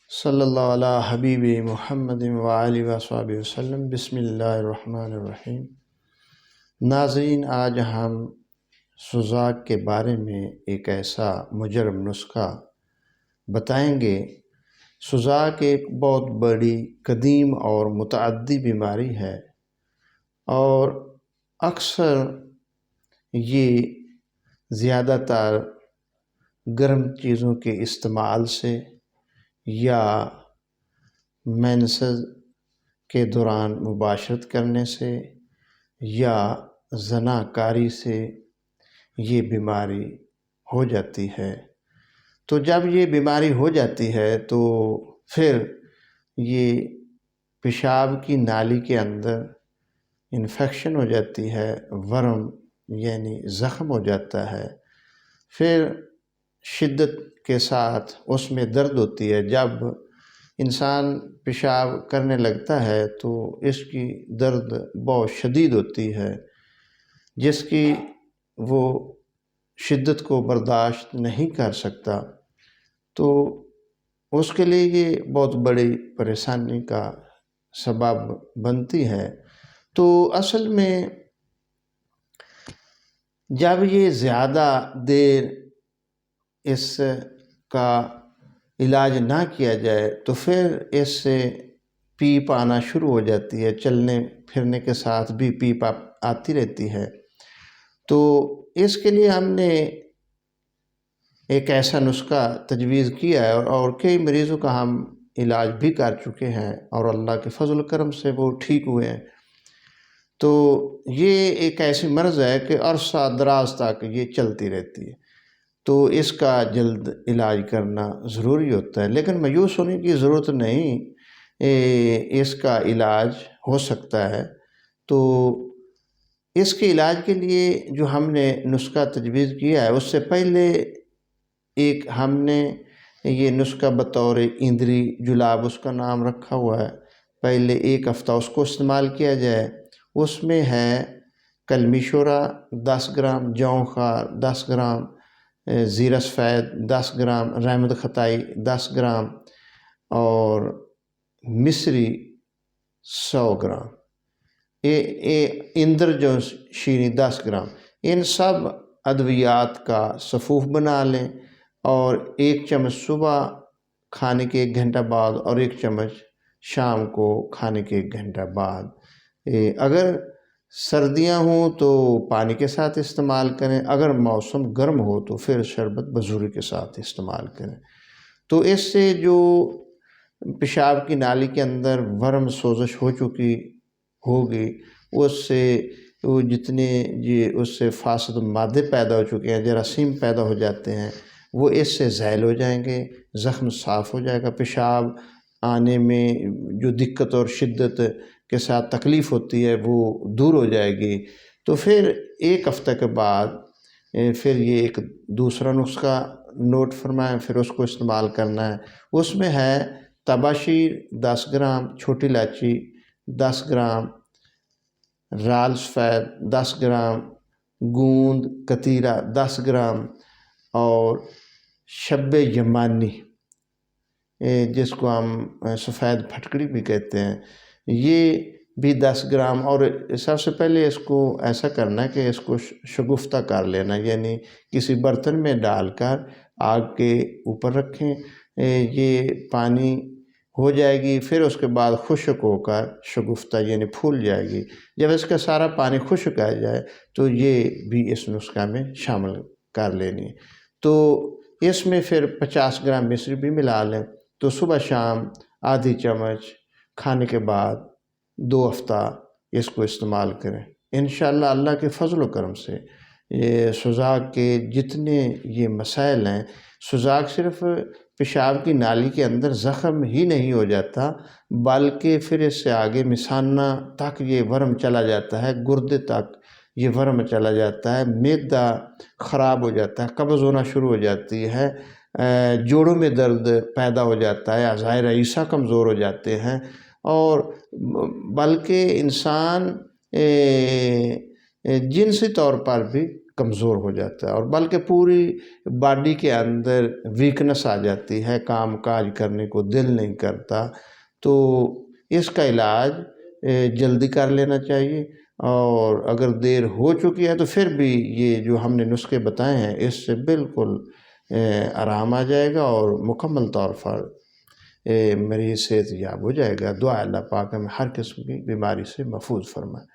صلی اللہ علی حبیب محمد وآلہ وصحبہ وسلم۔ بسم اللہ الرحمن الرحیم۔ ناظرین، آج ہم سوزاک کے بارے میں ایک ایسا مجرب نسخہ بتائیں گے۔ سوزاک ایک بہت بڑی، قدیم اور متعدی بیماری ہے، اور اکثر یہ زیادہ تر گرم چیزوں کے استعمال سے یا مینسز کے دوران مباشرت کرنے سے یا زناکاری سے یہ بیماری ہو جاتی ہے۔ تو جب یہ بیماری ہو جاتی ہے تو پھر یہ پیشاب کی نالی کے اندر انفیکشن ہو جاتی ہے، ورم یعنی زخم ہو جاتا ہے، پھر شدت کے ساتھ اس میں درد ہوتی ہے۔ جب انسان پیشاب کرنے لگتا ہے تو اس کی درد بہت شدید ہوتی ہے، جس کی وہ شدت کو برداشت نہیں کر سکتا، تو اس کے لیے یہ بہت بڑی پریشانی کا سبب بنتی ہے۔ تو اصل میں جب یہ زیادہ دیر اس کا علاج نہ کیا جائے تو پھر اس سے پیپ آنا شروع ہو جاتی ہے، چلنے پھرنے کے ساتھ بھی پیپ آتی رہتی ہے۔ تو اس کے لیے ہم نے ایک ایسا نسخہ تجویز کیا ہے، اور کئی مریضوں کا ہم علاج بھی کر چکے ہیں، اور اللہ کے فضل و کرم سے وہ ٹھیک ہوئے ہیں۔ تو یہ ایک ایسی مرض ہے کہ عرصہ دراز تک یہ چلتی رہتی ہے، تو اس کا جلد علاج کرنا ضروری ہوتا ہے، لیکن مایوس ہونے کی ضرورت نہیں، اس کا علاج ہو سکتا ہے۔ تو اس کے علاج کے لیے جو ہم نے نسخہ تجویز کیا ہے، اس سے پہلے ایک ہم نے یہ نسخہ بطور ایندری جلاب اس کا نام رکھا ہوا ہے، پہلے ایک ہفتہ اس کو استعمال کیا جائے۔ اس میں ہے کلمی شورا 10 گرام، جوں خار 10 گرام، زیرہ سفید 10 گرام، رحمت خطائی 10 گرام، اور مصری 100 گرام، اندر جو شیریں 10 گرام۔ ان سب ادویات کا صفوف بنا لیں، اور 1 چمچ صبح کھانے کے 1 گھنٹہ بعد، اور 1 چمچ شام کو کھانے کے 1 گھنٹہ بعد۔ اگر سردیاں ہوں تو پانی کے ساتھ استعمال کریں، اگر موسم گرم ہو تو پھر شربت بزوری کے ساتھ استعمال کریں۔ تو اس سے جو پیشاب کی نالی کے اندر ورم سوزش ہو چکی ہوگی، اس سے وہ جتنے اس سے فاسد مادے پیدا ہو چکے ہیں، جراثیم پیدا ہو جاتے ہیں، وہ اس سے زائل ہو جائیں گے، زخم صاف ہو جائے گا، پیشاب آنے میں جو دقت اور شدت کے ساتھ تکلیف ہوتی ہے وہ دور ہو جائے گی۔ تو پھر 1 ہفتہ کے بعد پھر یہ ایک دوسرا نسخہ نوٹ فرمائیں، پھر اس کو استعمال کرنا ہے۔ اس میں ہے تباشیر 10 گرام، چھوٹی الائچی 10 گرام، رال سفید 10 گرام، گوند کتیرہ 10 گرام، اور شب یمانی جس کو ہم سفید پھٹکڑی بھی کہتے ہیں، یہ بھی 10 گرام۔ اور سب سے پہلے اس کو ایسا کرنا ہے کہ اس کو شگفتہ کر لینا، یعنی کسی برتن میں ڈال کر آگ کے اوپر رکھیں، یہ پانی ہو جائے گی، پھر اس کے بعد خشک ہو کر شگفتہ یعنی پھول جائے گی۔ جب اس کا سارا پانی خشک آ جائے تو یہ بھی اس نسخہ میں شامل کر لینی۔ تو اس میں پھر 50 گرام مصری بھی ملا لیں، تو صبح شام آدھی چمچ کھانے کے بعد 2 ہفتہ اس کو استعمال کریں۔ انشاءاللہ اللہ کے فضل و کرم سے یہ سوزاک کے جتنے یہ مسائل ہیں، سوزاک صرف پیشاب کی نالی کے اندر زخم ہی نہیں ہو جاتا، بلکہ پھر اس سے آگے مثانہ تک یہ ورم چلا جاتا ہے، گردے تک یہ ورم چلا جاتا ہے، معدہ خراب ہو جاتا ہے، قبض ہونا شروع ہو جاتی ہے، جوڑوں میں درد پیدا ہو جاتا ہے، اعضائے رئیسہ کمزور ہو جاتے ہیں، اور بلکہ انسان جنسی طور پر بھی کمزور ہو جاتا ہے، اور بلکہ پوری باڈی کے اندر ویکنس آ جاتی ہے، کام کاج کرنے کو دل نہیں کرتا۔ تو اس کا علاج جلدی کر لینا چاہیے، اور اگر دیر ہو چکی ہے تو پھر بھی یہ جو ہم نے نسخے بتائے ہیں اس سے بالکل آرام آ جائے گا، اور مکمل طور پر مریض صحت یاب ہو جائے گا۔ دعا اللہ پاک ہمیں ہر قسم کی بیماری سے محفوظ فرمائے۔